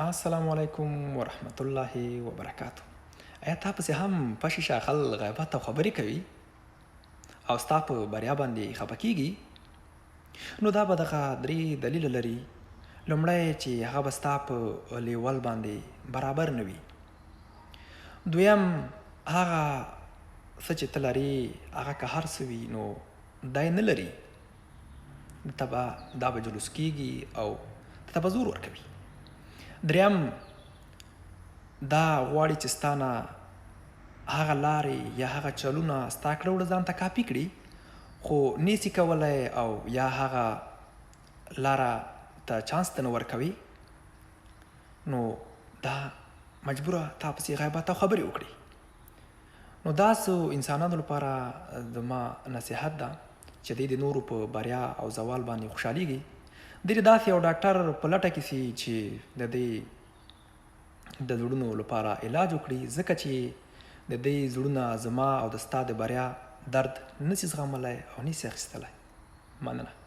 السلام علیکم ورحمت الله وبرکاتو. آیا تا پسې هم پشي شاخل غیبت او خبرې کوي او ستا په بریا باندې خفه کیږي؟ نو دا به دغه درې دلیله لري. لومړی چې هغه به ستا په لیول باندې برابر نه وي. دویم هغه څه چې ته لرې هغه که هر څه وي نو دا یې نه لري. ته به دا به جلوس کیږي او ته به زور ورکوي. دریم دا غواړي چې ستا نه هغه لارې یا هغه چلونه ستا کړه وړه ځان ته کاپي کړي، خو نیسي کولی او یا هغه لاره ته چانس ته نه ورکوي. نو دا مجبوره تا پسې غیبت او خبرې وکړي. نو داسو انسانانو لپاره زما نصیحت ده چې دوی د نورو په بریا او زوال باندې خوشحالیږي. دوی داسې یو ډاکټر په لټه کې سي چې د دې د زړونو لپاره علاج وکړي، ځکه چې د دې زړونه زما او د ستا د بریا درد نسي زغملی او نسي اخیستلی. مننه.